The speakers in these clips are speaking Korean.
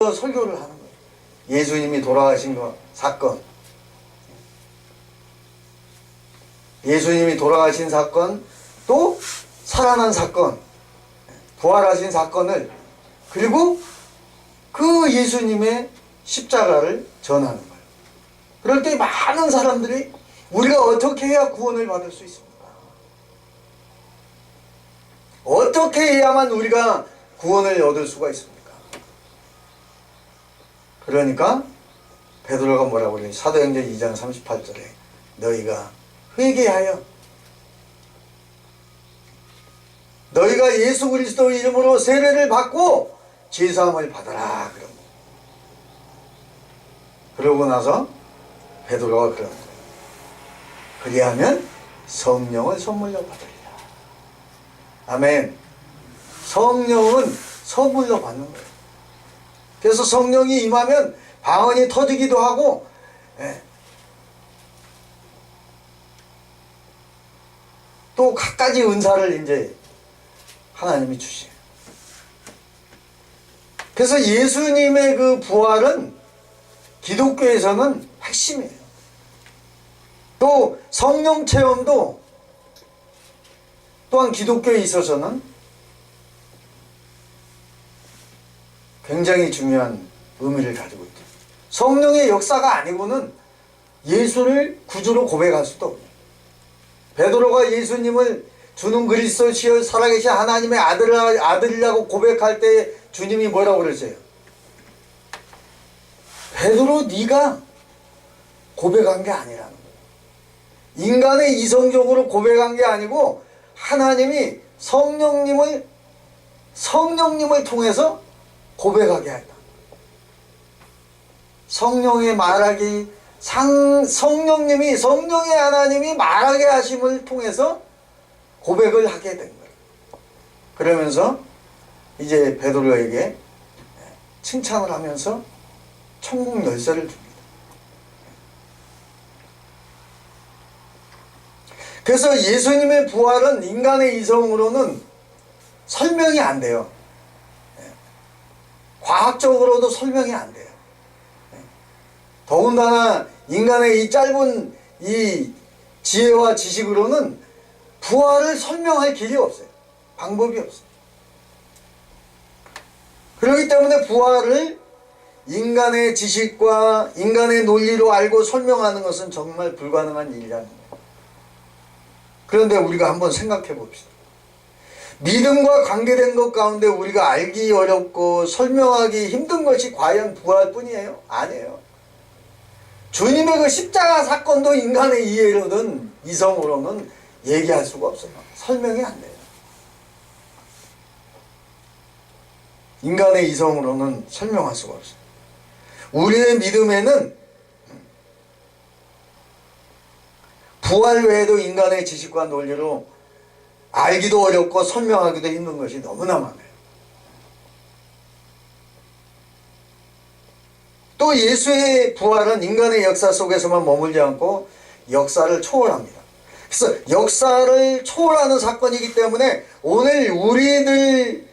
설교를 하는 거예요. 예수님이 돌아가신 사건, 예수님이 돌아가신 사건, 또 살아난 사건, 부활하신 사건을, 그리고 그 예수님의 십자가를 전하는 거예요. 그럴 때 많은 사람들이 우리가 어떻게 해야 구원을 받을 수 있습니까? 어떻게 해야만 우리가 구원을 얻을 수가 있습니까? 그러니까 베드로가 뭐라고 그래요? 사도행전 2장 38절에 너희가 회개하여 너희가 예수 그리스도 이름으로 세례를 받고 죄사함을 받아라. 그러고 나서 베드로가 그러는 거예요. 그리하면 성령을 선물로 받으리라. 아멘. 성령은 선물로 받는 거예요. 그래서 성령이 임하면 방언이 터지기도 하고, 또 갖가지 은사를 이제 하나님이 주시요. 그래서 예수님의 그 부활은 기독교에서는 핵심이에요. 또 성령 체험도 또한 기독교에 있어서는 굉장히 중요한 의미를 가지고 있죠. 성령의 역사가 아니고는 예수를 구주로 고백할 수도 없어요. 베드로가 예수님을 주는 그리스도시여 살아계신 하나님의 아들이라고 고백할 때 주님이 뭐라고 그랬어요? 베드로 네가 고백한 게 아니라는 거예요. 인간의 이성적으로 고백한 게 아니고 하나님이 성령님을 통해서 고백하게 했다. 성령의 말하기, 성령의 하나님이 말하게 하심을 통해서 고백을 하게 된 거예요. 그러면서 이제 베드로에게 칭찬을 하면서 천국 열쇠를 줍니다. 그래서 예수님의 부활은 인간의 이성으로는 설명이 안 돼요. 과학적으로도 설명이 안 돼요. 더군다나 인간의 이 짧은 이 지혜와 지식으로는 부활을 설명할 길이 없어요. 방법이 없어요. 그렇기 때문에 부활을 인간의 지식과 인간의 논리로 알고 설명하는 것은 정말 불가능한 일이라는 거예요. 그런데 우리가 한번 생각해 봅시다. 믿음과 관계된 것 가운데 우리가 알기 어렵고 설명하기 힘든 것이 과연 부활뿐이에요? 아니에요. 주님의 그 십자가 사건도 인간의 이해로는 이성으로는 얘기할 수가 없어요. 설명이 안 돼요. 인간의 이성으로는 설명할 수가 없어요. 우리의 믿음에는 부활 외에도 인간의 지식과 논리로 알기도 어렵고 설명하기도 힘든 것이 너무나 많아요. 또 예수의 부활은 인간의 역사 속에서만 머물지 않고 역사를 초월합니다. 그래서 역사를 초월하는 사건이기 때문에 오늘 우리들까지도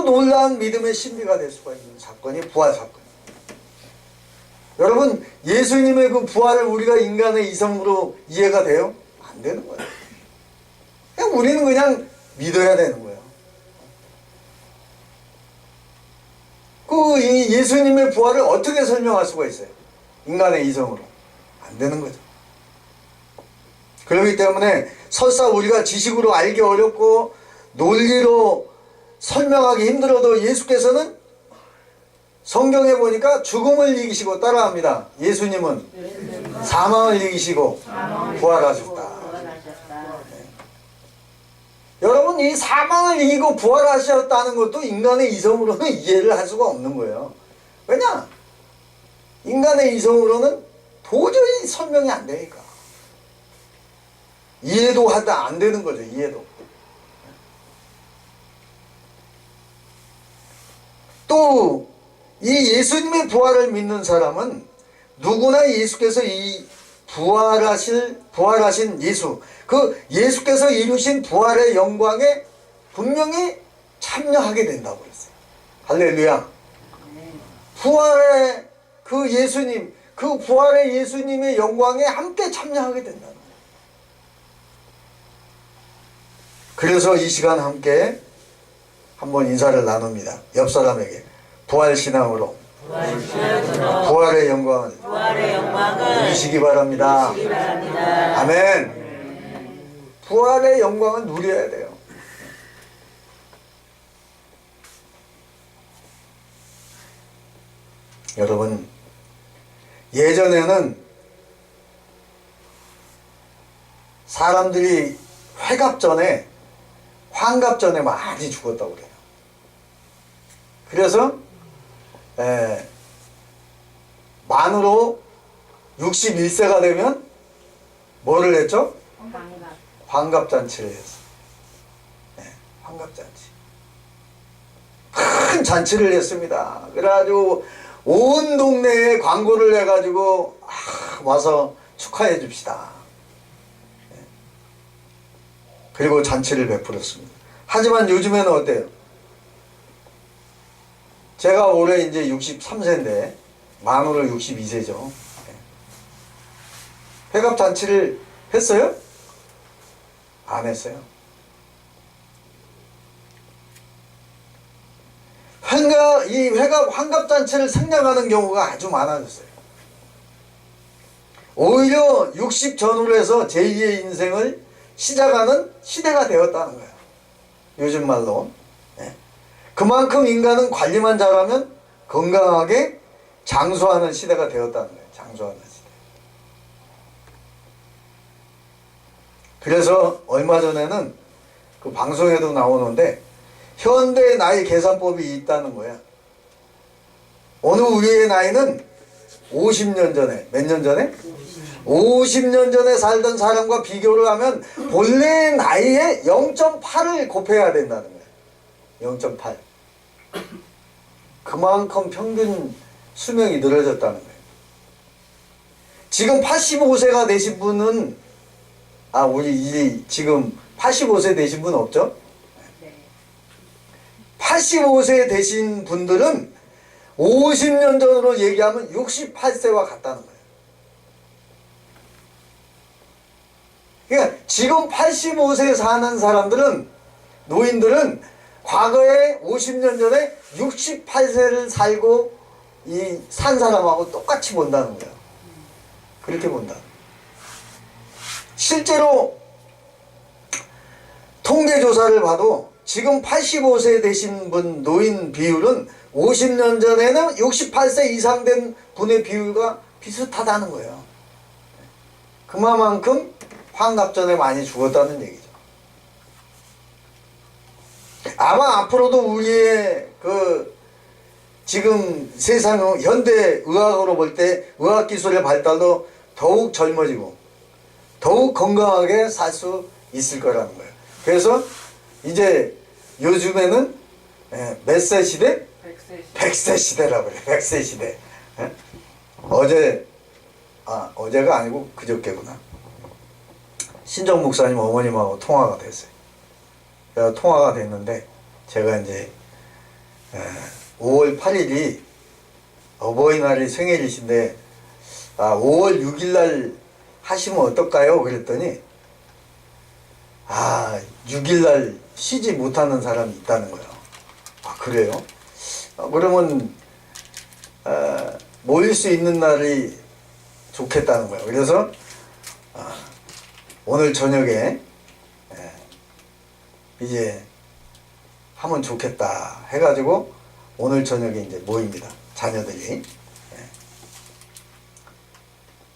놀라운 믿음의 신비가 될 수가 있는 사건이 부활 사건입니다. 여러분, 예수님의 그 부활을 우리가 인간의 이성으로 이해가 돼요? 안 되는 거예요. 우리는 그냥 믿어야 되는 거예요. 그 예수님의 부활을 어떻게 설명할 수가 있어요? 인간의 이성으로. 안 되는 거죠. 그렇기 때문에 설사 우리가 지식으로 알기 어렵고 논리로 설명하기 힘들어도 예수께서는 성경에 보니까 죽음을 이기시고, 따라합니다. 예수님은 사망을 이기시고 부활하셨다. 여러분, 이 사망을 이기고 부활하셨다는 것도 인간의 이성으로는 이해를 할 수가 없는 거예요. 왜냐? 인간의 이성으로는 도저히 설명이 안 되니까. 이해도 하다 안 되는 거죠. 이해도. 또 이 예수님의 부활을 믿는 사람은 누구나 예수께서 이 부활하신 예수, 그 예수께서 이루신 부활의 영광에 분명히 참여하게 된다고 그랬어요. 할렐루야. 부활의 그 예수님, 그 부활의 예수님의 영광에 함께 참여하게 된다는 거예요. 그래서 이 시간 함께 한번 인사를 나눕니다. 옆 사람에게 부활신앙으로 부활의 영광을 누리시기 바랍니다. 아멘. 부활의 영광을 누려야 돼요. 여러분, 예전에는 사람들이 회갑전에 환갑전에 많이 죽었다고 그래요. 그래서 만으로 61세가 되면 뭐를 했죠? 환갑잔치를 했어. 환갑잔치. 큰 잔치를 했습니다. 그래가지고 온 동네에 광고를 해가지고 와서 축하해 줍시다. 그리고 잔치를 베풀었습니다. 하지만 요즘에는 어때요? 제가 올해 이제 63세인데 만으로 62세죠. 회갑 잔치를 했어요? 안 했어요. 이 환갑 잔치를 생략하는 경우가 아주 많아졌어요. 오히려 60 전후로 해서 제2의 인생을 시작하는 시대가 되었다는 거예요. 요즘 말로. 그만큼 인간은 관리만 잘하면 건강하게 장수하는 시대가 되었다는 거예요. 장수하는 시대. 그래서 얼마 전에는 그 방송에도 나오는데 현대의 나이 계산법이 있다는 거야. 어느 우리의 나이는 50년 전에, 몇 년 전에? 50년 전에 살던 사람과 비교를 하면 본래의 나이에 0.8을 곱해야 된다는 거예요. 0.8. 그만큼 평균 수명이 늘어졌다는 거예요. 지금 85세가 되신 분은 우리 지금 85세 되신 분 없죠? 85세 되신 분들은 50년 전으로 얘기하면 68세와 같다는 거예요. 그러니까 지금 85세 사는 사람들은, 노인들은 과거에 50년 전에 68세를 살고 산 사람하고 똑같이 본다는 거예요. 그렇게 본다. 실제로 통계조사를 봐도 지금 85세 되신 분 노인 비율은 50년 전에는 68세 이상 된 분의 비율과 비슷하다는 거예요. 그만큼 환갑전에 많이 죽었다는 얘기죠. 아마 앞으로도 우리의 지금 세상 현대 의학으로 볼 때 의학기술의 발달도 더욱 젊어지고 더욱 건강하게 살 수 있을 거라는 거예요. 그래서 이제 요즘에는 몇 세 시대? 100세 시대라고 그래. 100세 시대. 어제가 아니고 그저께구나. 신정 목사님 어머님하고 통화가 됐어요. 그래서 통화가 됐는데 제가 이제 5월 8일이 어버이날이 생일이신데 5월 6일날 하시면 어떨까요? 그랬더니 6일날 쉬지 못하는 사람이 있다는 거예요. 그래요? 그러면 모일 수 있는 날이 좋겠다는 거예요. 그래서 오늘 저녁에 이제 하면 좋겠다 해가지고 오늘 저녁에 이제 모입니다. 자녀들이.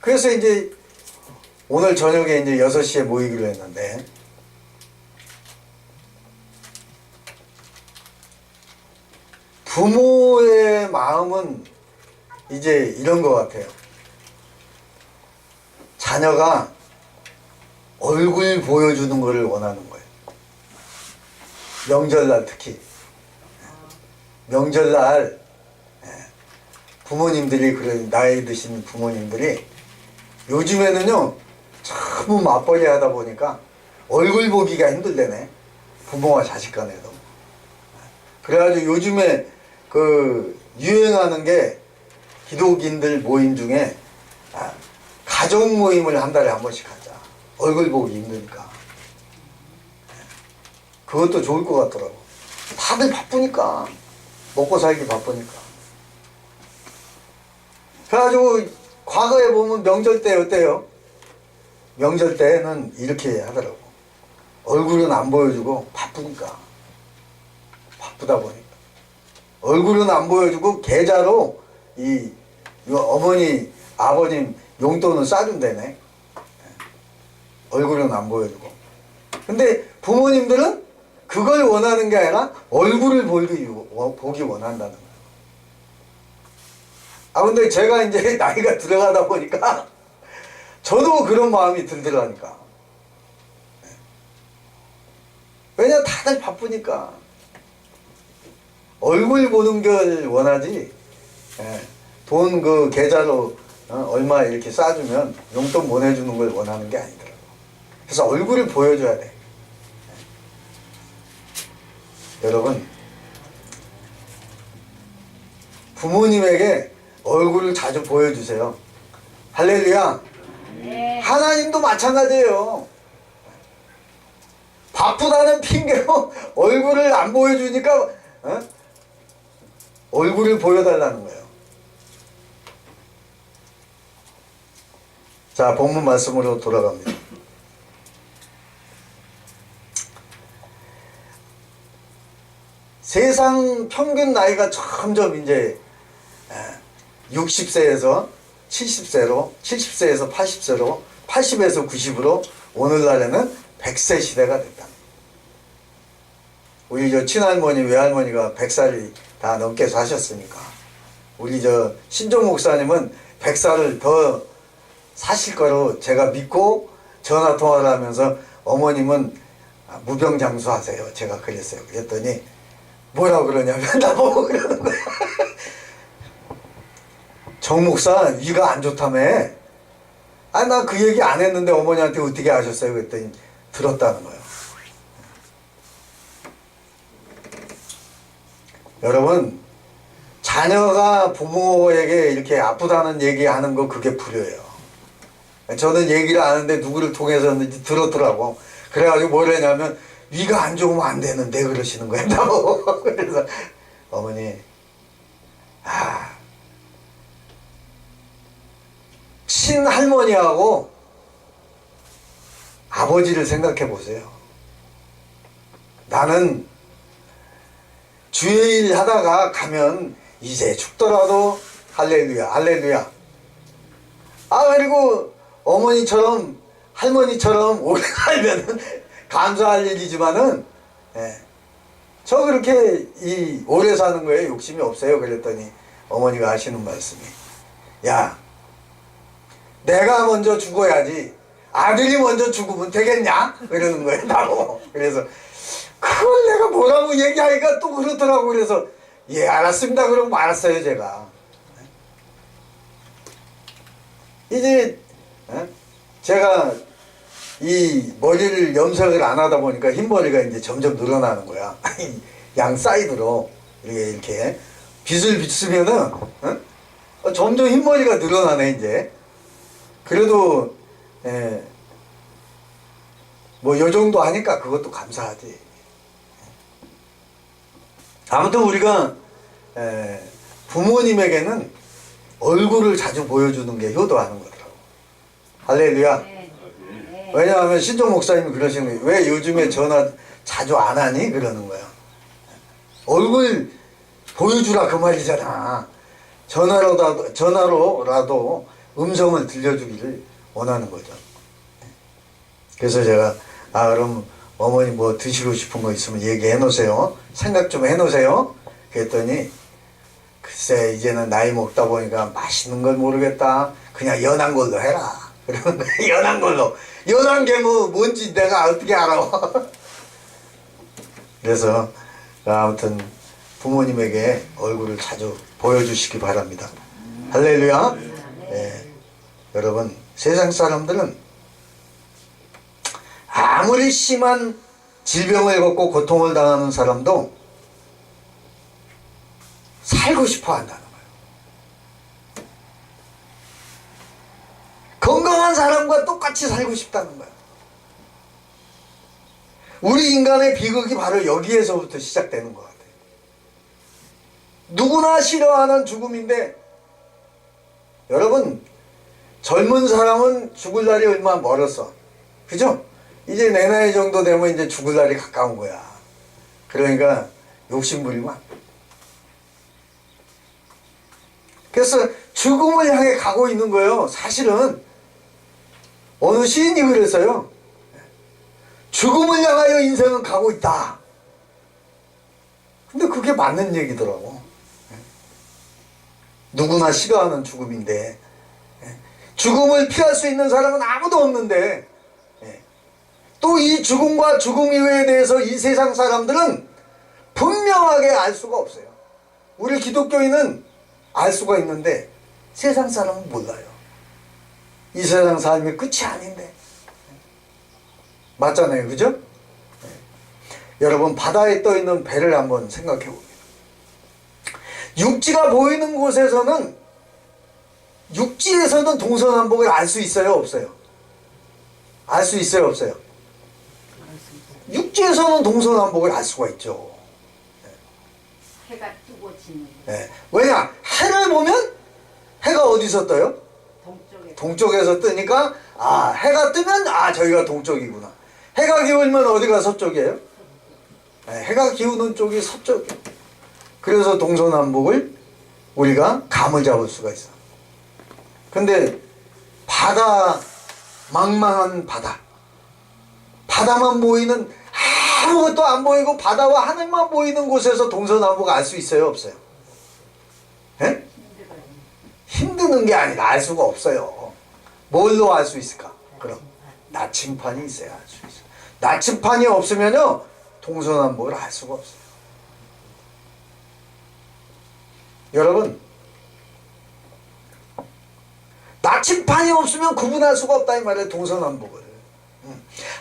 그래서 이제 오늘 저녁에 이제 6시에 모이기로 했는데 부모의 마음은 이제 이런 것 같아요. 자녀가 얼굴 보여주는 것을 원하는 거예요. 명절날 특히. 명절날 부모님들이, 나이 드신 부모님들이 요즘에는요 너무 맞벌이 하다 보니까 얼굴 보기가 힘들대네. 부모와 자식 간에도. 그래가지고 요즘에 유행하는 게 기독인들 모임 중에 가족 모임을 한 달에 한 번씩 하자. 얼굴 보기 힘드니까. 그것도 좋을 것 같더라고. 다들 바쁘니까. 먹고 살기 바쁘니까. 그래가지고 과거에 보면 명절 때 어때요? 명절 때는 이렇게 하더라고. 얼굴은 안 보여주고 바쁘니까. 바쁘다 보니까. 얼굴은 안 보여주고 계좌로 이 어머니, 아버님 용돈은 싸준다네. 얼굴은 안 보여주고. 근데 부모님들은 그걸 원하는 게 아니라 얼굴을 보기 원한다는 거야. 근데 제가 이제 나이가 들어가다 보니까 저도 그런 마음이 들더라니까. 왜냐, 다들 바쁘니까. 얼굴 보는 걸 원하지, 돈 그 계좌로 얼마 이렇게 싸주면 용돈 보내주는 걸 원하는 게 아니더라고. 그래서 얼굴을 보여줘야 돼. 여러분, 부모님에게 얼굴을 자주 보여주세요. 할렐루야. 네. 하나님도 마찬가지예요. 바쁘다는 핑계로 얼굴을 안 보여주니까 얼굴을 보여달라는 거예요. 자, 본문 말씀으로 돌아갑니다. 세상 평균 나이가 점점 이제 60세에서 70세로, 70세에서 80세로, 80에서 90으로 오늘날에는 100세 시대가 됐다. 우리 저 친할머니, 외할머니가 100살이 다 넘게 사셨으니까 우리 저 신종 목사님은 100살을 더 사실 거로 제가 믿고 전화 통화를 하면서 어머님은 무병장수 하세요. 제가 그랬어요. 그랬더니 뭐라 그러냐면 나보고 그러는 거야. 정 목사 위가 안 좋다며. 나 그 얘기 안 했는데 어머니한테 어떻게 아셨어요? 그랬더니 들었다는 거예요. 여러분, 자녀가 부모에게 이렇게 아프다는 얘기하는 거 그게 불효예요. 저는 얘기를 안 하는데 누구를 통해서는지 들었더라고. 그래가지고 뭘 했냐면 위가 안 좋으면 안 되는데 그러시는 거예요. 그래서 어머니, 친할머니하고 아버지를 생각해 보세요. 나는 주의 일 하다가 가면 이제 죽더라도 할렐루야, 할렐루야. 그리고 어머니처럼 할머니처럼 오래 살면은 감사할 일이지만은, 저 그렇게 오래 사는 거에 욕심이 없어요. 그랬더니 어머니가 하시는 말씀이, 야, 내가 먼저 죽어야지 아들이 먼저 죽으면 되겠냐? 이러는 거예요, 나로. 그래서 그걸 내가 뭐라고 얘기하기가 또 그렇더라고. 그래서 예, 알았습니다. 그럼 알았어요, 제가. 이제 제가 이 머리를 염색을 안 하다 보니까 흰머리가 이제 점점 늘어나는 거야. 양 사이드로 이렇게 빗을 비추면은 점점 흰머리가 늘어나네 이제. 그래도 뭐 요 정도 하니까 그것도 감사하지. 아무튼 우리가 부모님에게는 얼굴을 자주 보여주는 게 효도하는 거더라고. 할렐루야. 왜냐하면 신종 목사님이 그러시는 거예요. 왜 요즘에 전화 자주 안 하니? 그러는 거야. 얼굴 보여주라 그 말이잖아. 전화로라도 음성을 들려주기를 원하는 거죠. 그래서 제가 그럼 어머니 뭐 드시고 싶은 거 있으면 얘기해 놓으세요. 생각 좀 해 놓으세요. 그랬더니 글쎄 이제는 나이 먹다 보니까 맛있는 걸 모르겠다. 그냥 연한 걸로 해라. 그러는 거야. 연한 걸로. 연한 게 뭔지 내가 어떻게 알아. 그래서 아무튼 부모님에게 얼굴을 자주 보여주시기 바랍니다. 할렐루야. 여러분, 세상 사람들은 아무리 심한 질병을 겪고 고통을 당하는 사람도 살고 싶어 한다는 거예요. 건강한 사람과 똑같이 살고 싶다는 거예요. 우리 인간의 비극이 바로 여기에서부터 시작되는 것 같아요. 누구나 싫어하는 죽음인데, 여러분, 젊은 사람은 죽을 날이 얼마 멀었어. 그죠? 이제 내 나이 정도 되면 이제 죽을 날이 가까운 거야. 그러니까 욕심 부리면 안 돼. 그래서 죽음을 향해 가고 있는 거예요. 사실은 어느 시인이 그랬어요. 죽음을 향하여 인생은 가고 있다. 근데 그게 맞는 얘기더라고. 누구나 싫어하는 죽음인데, 죽음을 피할 수 있는 사람은 아무도 없는데, 또 이 죽음과 죽음 이후에 대해서 이 세상 사람들은 분명하게 알 수가 없어요. 우리 기독교인은 알 수가 있는데 세상 사람은 몰라요. 이 세상 삶이 끝이 아닌데. 맞잖아요, 그죠? 여러분, 바다에 떠있는 배를 한번 생각해 봅니다. 육지가 보이는 곳에서는, 육지에서는 동서남북을 알 수 있어요, 없어요? 알 수 있어요, 없어요? 육지에서는 동서남북을 알 수가 있죠. 해가 뜨고 지는. 네. 왜냐? 해를 보면 해가 어디서 떠요? 동쪽에서 뜨니까, 아, 해가 뜨면, 아, 저기가 동쪽이구나. 해가 기울면 어디가 서쪽이에요? 네, 해가 기우는 쪽이 서쪽이에요. 그래서 동서남북을 우리가 감을 잡을 수가 있어. 근데 바다, 망망한 바다, 바다만 보이는, 아무것도 안 보이고 바다와 하늘만 보이는 곳에서 동서남북 알 수 있어요, 없어요? 예? 힘드는 게 아니라 알 수가 없어요. 뭘로 알 수 있을까? 그럼 나침판이 있어야 알 수 있어요. 나침판이 없으면요, 동서남북을 알 수가 없어요. 여러분, 나침판이 없으면 구분할 수가 없다 이 말이에요, 동서남북을.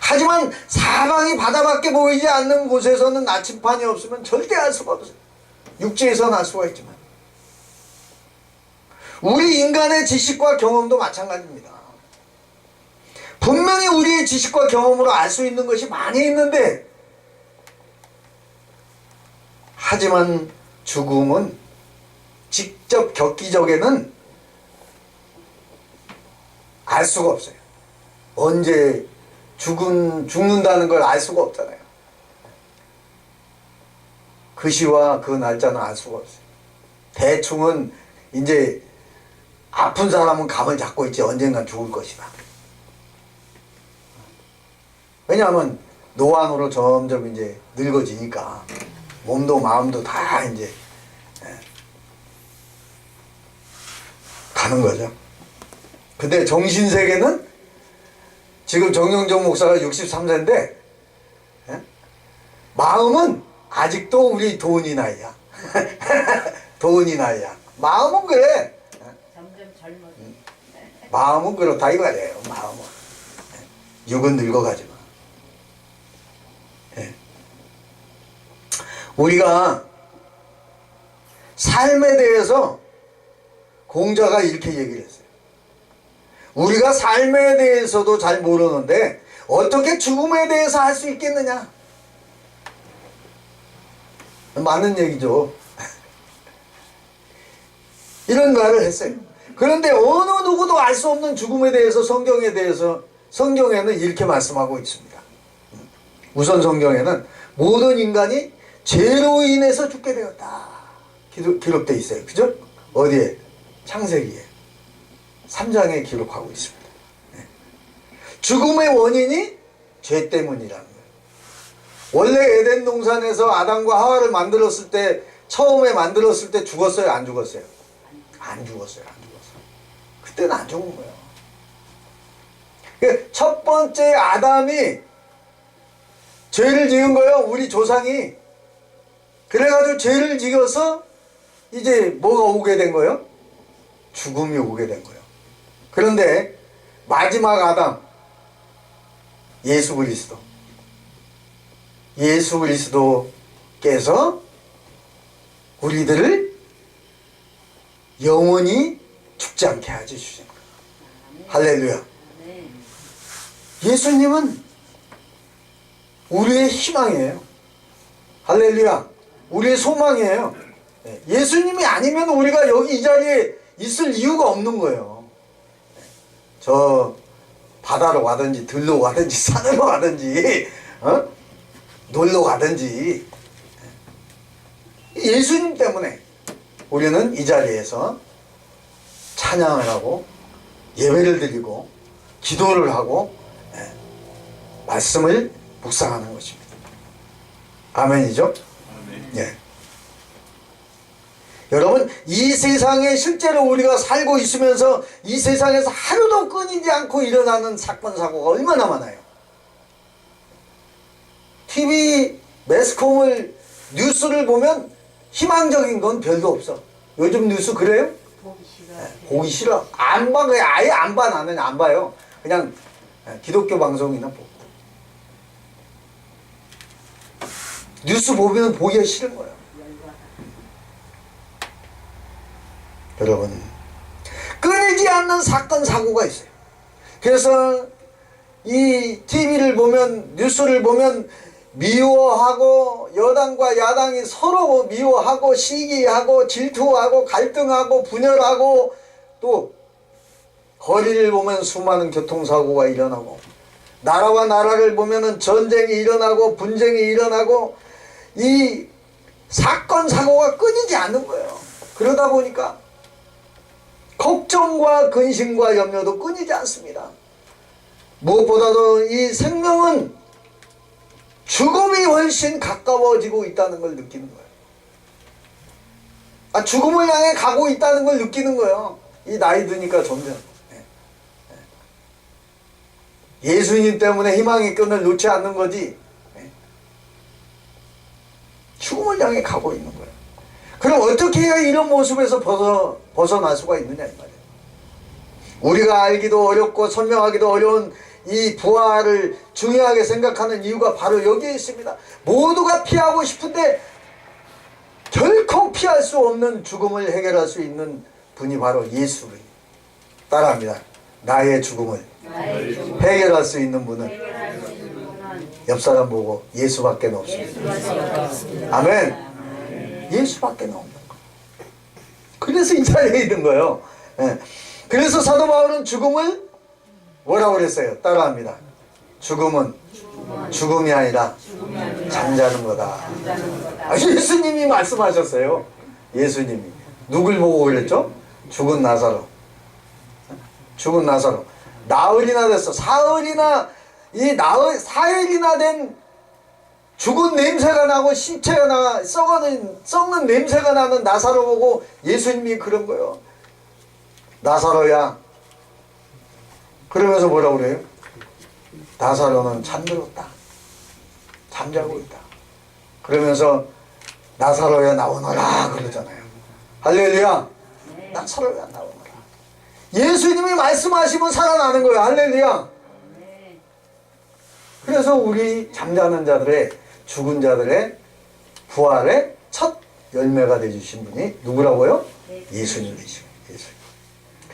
하지만 사방이 바다밖에 보이지 않는 곳에서는 나침판이 없으면 절대 알 수가 없어요. 육지에서는 알 수가 있지만. 우리 인간의 지식과 경험도 마찬가지입니다. 분명히 우리의 지식과 경험으로 알 수 있는 것이 많이 있는데, 하지만 죽음은 직접 겪기 전에는 알 수가 없어요. 언제 죽는다는 걸 알 수가 없잖아요. 그 시와 그 날짜는 알 수가 없어요. 대충은 이제 아픈 사람은 감을 잡고 있지, 언젠간 죽을 것이다. 왜냐하면 노안으로 점점 이제 늙어지니까 몸도 마음도 다 이제 가는 거죠. 근데 정신세계는 지금 정영정 목사가 63세인데 마음은 아직도 우리 도은이 나이야. 도은이 나이야. 마음은 그래. 점점 젊어져. 마음은 그렇다 이 말이에요. 마음은. 육은 늙어가지만. 우리가 삶에 대해서 공자가 이렇게 얘기를 했어요. 우리가 삶에 대해서도 잘 모르는데 어떻게 죽음에 대해서 할 수 있겠느냐? 맞는 얘기죠. 이런 말을 했어요. 그런데 어느 누구도 알 수 없는 죽음에 대해서 성경에는 이렇게 말씀하고 있습니다. 우선 성경에는 모든 인간이 죄로 인해서 죽게 되었다 기록되어 있어요. 그죠? 어디에? 창세기에 3장에 기록하고 있습니다. 죽음의 원인이 죄 때문이라는 거예요. 원래 에덴 동산에서 아담과 하와를 만들었을 때, 처음에 만들었을 때 죽었어요? 안 죽었어요? 안 죽었어요. 안 죽었어요. 그때는 안 죽은 거예요. 첫 번째 아담이 죄를 지은 거예요. 우리 조상이. 그래가지고 죄를 지어서 이제 뭐가 오게 된 거예요? 죽음이 오게 된 거예요. 그런데 마지막 아담, 예수 그리스도께서 우리들을 영원히 죽지 않게 하지 주신 거예요. 할렐루야. 네. 예수님은 우리의 희망이에요. 할렐루야. 우리의 소망이에요. 예수님이 아니면 우리가 여기 이 자리에 있을 이유가 없는 거예요. 저 바다로 가든지 들로 가든지 산으로 가든지 놀러 가든지 예수님 때문에 우리는 이 자리에서 찬양을 하고 예배를 드리고 기도를 하고 말씀을 묵상하는 것입니다. 아멘이죠? 예. 여러분, 이 세상에 실제로 우리가 살고 있으면서 이 세상에서 하루도 끊이지 않고 일어나는 사건 사고가 얼마나 많아요. TV 매스컴을 뉴스를 보면 희망적인 건 별로 없어. 요즘 뉴스 그래요? 보기 싫어. 보기 싫어. 안 봐. 그냥 아예 안 봐. 나는 안 봐요. 그냥 기독교 방송이나 보고. 뉴스 보면 보기가 싫은 거예요. 여러분, 끊이지 않는 사건 사고가 있어요. 그래서 이 TV를 보면, 뉴스를 보면 미워하고 여당과 야당이 서로 미워하고 시기하고 질투하고 갈등하고 분열하고, 또 거리를 보면 수많은 교통사고가 일어나고, 나라와 나라를 보면은 전쟁이 일어나고 분쟁이 일어나고, 이 사건 사고가 끊이지 않는 거예요. 그러다 보니까 걱정과 근심과 염려도 끊이지 않습니다. 무엇보다도 이 생명은 죽음이 훨씬 가까워지고 있다는 걸 느끼는 거예요. 죽음을 향해 가고 있다는 걸 느끼는 거예요. 이 나이 드니까 점점. 예수님 때문에 희망의 끈을 놓지 않는 거지. 죽음을 향해 가고 있는 거예요. 그럼 어떻게 해야 이런 모습에서 벗어날 수가 있느냐 이 말이에요. 우리가 알기도 어렵고 설명하기도 어려운 이 부활을 중요하게 생각하는 이유가 바로 여기에 있습니다. 모두가 피하고 싶은데 결코 피할 수 없는 죽음을 해결할 수 있는 분이 바로 예수를 따라합니다. 나의 죽음을 해결할 수 있는 분은 옆 사람 보고 예수밖에 없습니다. 아멘. 예수밖에 없는 거. 그래서 이 자리에 있는 거예요. 그래서 사도 바울은 죽음을 뭐라고 그랬어요? 따라합니다. 죽음은 죽음이 아니라 잠자는 거다. 예수님이 말씀하셨어요. 예수님이 누굴 보고 그랬죠? 죽은 나사로. 죽은 나사로. 나흘이나 됐어. 사흘이나 된 죽은 냄새가 나고 신체가 썩는 냄새가 나는 나사로 보고 예수님이 그런 거예요. 나사로야. 그러면서 뭐라고 그래요? 나사로는 잠들었다. 잠자고 있다. 그러면서 나사로야 나오너라 그러잖아요. 할렐루야. 나사로야 나오너라. 예수님이 말씀하시면 살아나는 거예요. 할렐루야. 그래서 우리 잠자는 자들의, 죽은 자들의 부활의 첫 열매가 되주신 분이 누구라고요? 예수님이시죠. 예수님.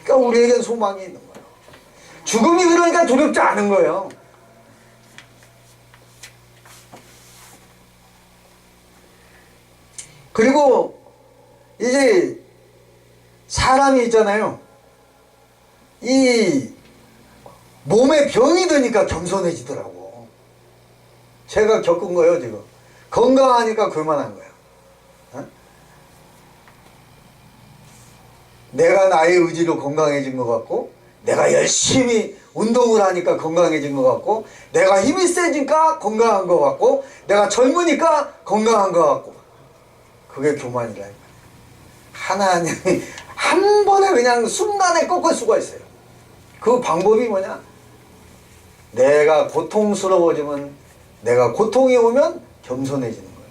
그러니까 우리에겐 소망이 있는 거예요. 죽음이 그러니까 두렵지 않은 거예요. 그리고 이제 사람이 있잖아요. 이 몸에 병이 드니까 겸손해지더라고. 제가 겪은 거예요, 지금. 건강하니까 그만한 거야. 내가 나의 의지로 건강해진 것 같고, 내가 열심히 운동을 하니까 건강해진 것 같고, 내가 힘이 세지니까 건강한 것 같고, 내가 젊으니까 건강한 것 같고. 그게 교만이라. 하나님이 한 번에 그냥 순간에 꺾을 수가 있어요. 그 방법이 뭐냐? 내가 고통스러워지면, 내가 고통이 오면 겸손해지는 거예요.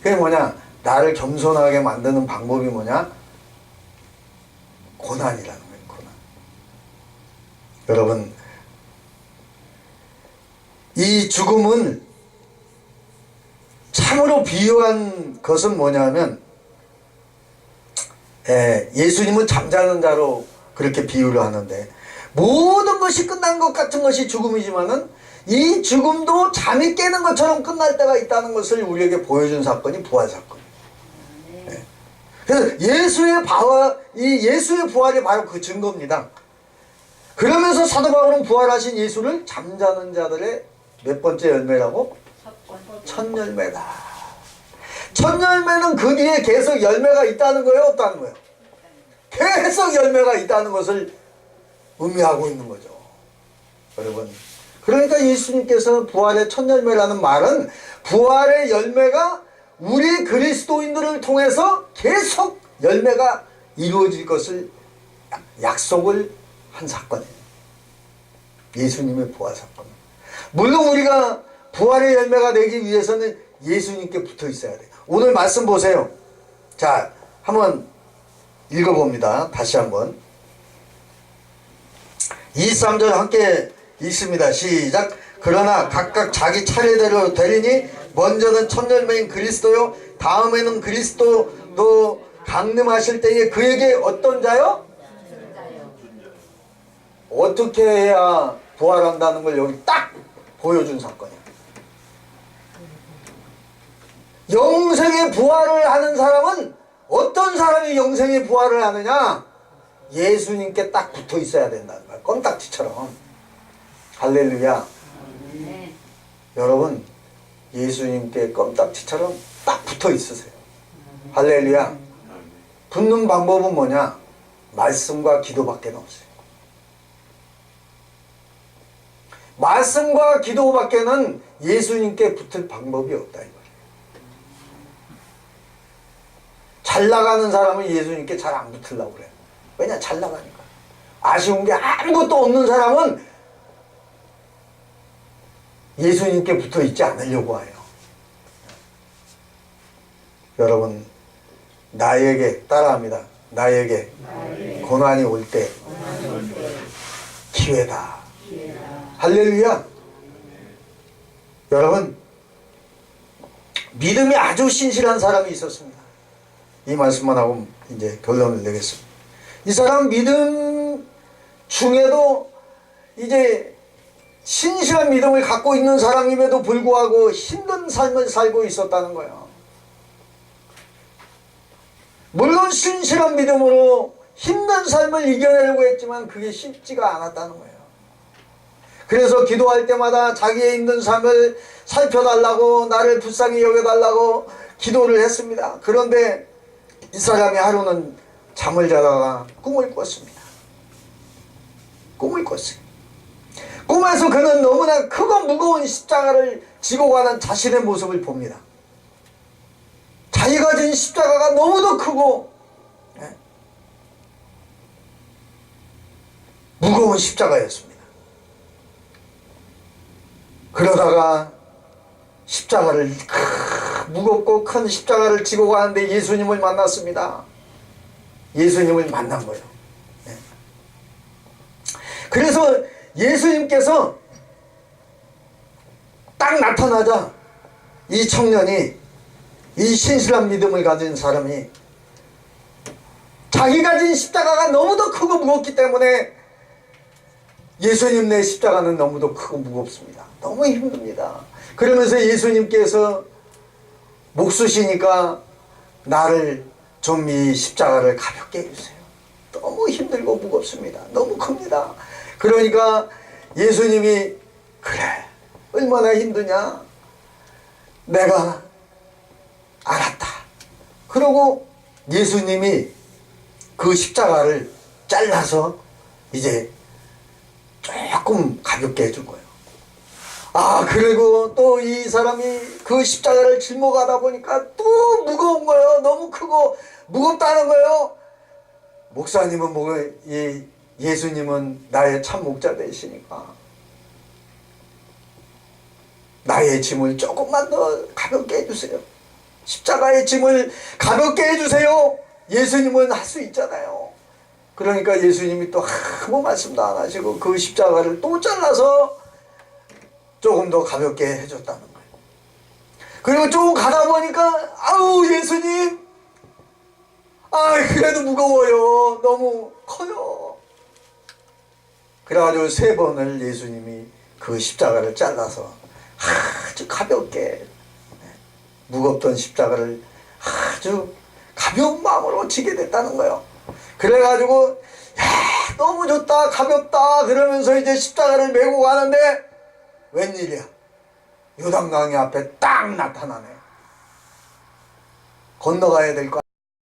그게 뭐냐? 나를 겸손하게 만드는 방법이 뭐냐? 고난이라는 거예요. 고난. 여러분, 이 죽음은 참으로 비유한 것은 뭐냐면 예수님은 잠자는 자로 그렇게 비유를 하는데, 모든 것이 끝난 것 같은 것이 죽음이지만은 이 죽음도 잠이 깨는 것처럼 끝날 때가 있다는 것을 우리에게 보여준 사건이 부활 사건이에요. 그래서 예수의 부활이 바로 그 증거입니다. 그러면서 사도 바울은 부활하신 예수를 잠자는 자들의 몇 번째 열매라고? 첫 열매다. 첫 열매는 그 뒤에 계속 열매가 있다는 거예요, 없다는 거예요? 계속 열매가 있다는 것을 의미하고 있는 거죠. 여러분, 그러니까 예수님께서 부활의 첫 열매라는 말은 부활의 열매가 우리 그리스도인들을 통해서 계속 열매가 이루어질 것을 약속을 한 사건이에요. 예수님의 부활 사건. 물론 우리가 부활의 열매가 되기 위해서는 예수님께 붙어 있어야 돼요. 오늘 말씀 보세요. 자, 한번 읽어봅니다. 다시 한번 23절 함께 읽습니다. 시작. 그러나 각각 자기 차례대로 되리니 먼저는 첫 열매인 그리스도요, 다음에는 그리스도도 강림하실 때에 그에게 어떤 자요? 어떻게 해야 부활한다는 걸 여기 딱 보여준 사건이야. 영생의 부활을 하는 사람은 어떤 사람이 영생의 부활을 하느냐? 예수님께 딱 붙어 있어야 된다는 거야. 껌딱지처럼. 할렐루야. 네. 여러분, 예수님께 껌딱지처럼 딱 붙어 있으세요. 할렐루야. 붙는 방법은 뭐냐? 말씀과 기도밖에 없어요. 말씀과 기도밖에는 예수님께 붙을 방법이 없다 이 말이에요. 잘 나가는 사람은 예수님께 잘 안 붙으려고 그래요. 왜냐? 잘 나가니까. 아쉬운 게 아무것도 없는 사람은 예수님께 붙어 있지 않으려고 해요. 여러분, 나에게 따라합니다. 나에게 고난이 올 때 기회다. 할렐루야. 여러분, 믿음이 아주 신실한 사람이 있었습니다. 이 말씀만 하고 이제 결론을 내겠습니다. 이 사람 믿음 중에도 이제 신실한 믿음을 갖고 있는 사람임에도 불구하고 힘든 삶을 살고 있었다는 거예요. 물론 신실한 믿음으로 힘든 삶을 이겨내려고 했지만 그게 쉽지가 않았다는 거예요. 그래서 기도할 때마다 자기의 힘든 삶을 살펴달라고, 나를 불쌍히 여겨달라고 기도를 했습니다. 그런데 이 사람이 하루는 잠을 자다가 꿈을 꿨습니다. 꿈을 꿨어요. 꿈에서 그는 너무나 크고 무거운 십자가를 지고 가는 자신의 모습을 봅니다. 자기가 진 십자가가 너무도 크고 무거운 십자가였습니다. 그러다가 십자가를 무겁고 큰 십자가를 지고 가는데 예수님을 만났습니다. 예수님을 만난 거예요. 그래서 예수님께서 딱 나타나자 이 청년이, 이 신실한 믿음을 가진 사람이 자기가 진 십자가가 너무도 크고 무겁기 때문에 예수님 내 십자가는 너무도 크고 무겁습니다. 너무 힘듭니다. 그러면서 예수님께서 목 쓰시니까 나를 좀 이 십자가를 가볍게 해주세요. 너무 힘들고 무겁습니다. 너무 큽니다. 그러니까 예수님이 그래, 얼마나 힘드냐? 내가 알았다. 그러고 예수님이 그 십자가를 잘라서 이제 조금 가볍게 해준 거예요. 아, 그리고 또 이 사람이 그 십자가를 짊어 가다 보니까 또 무거운 거예요. 너무 크고 무겁다는 거예요. 목사님은 예수님은 나의 참 목자 되시니까 나의 짐을 조금만 더 가볍게 해주세요. 십자가의 짐을 가볍게 해주세요. 예수님은 할 수 있잖아요. 그러니까 예수님이 또 아무 말씀도 안 하시고 그 십자가를 또 잘라서 조금 더 가볍게 해줬다는 거예요. 그리고 조금 가다 보니까 아우 예수님, 아, 그래도 무거워요. 너무 커요. 그래가지고 3번을 예수님이 그 십자가를 잘라서 아주 가볍게, 무겁던 십자가를 아주 가벼운 마음으로 지게 됐다는 거예요. 그래가지고 야, 너무 좋다, 가볍다 그러면서 이제 십자가를 메고 가는데 웬일이야, 요단강이 앞에 딱 나타나네. 건너가야 될 거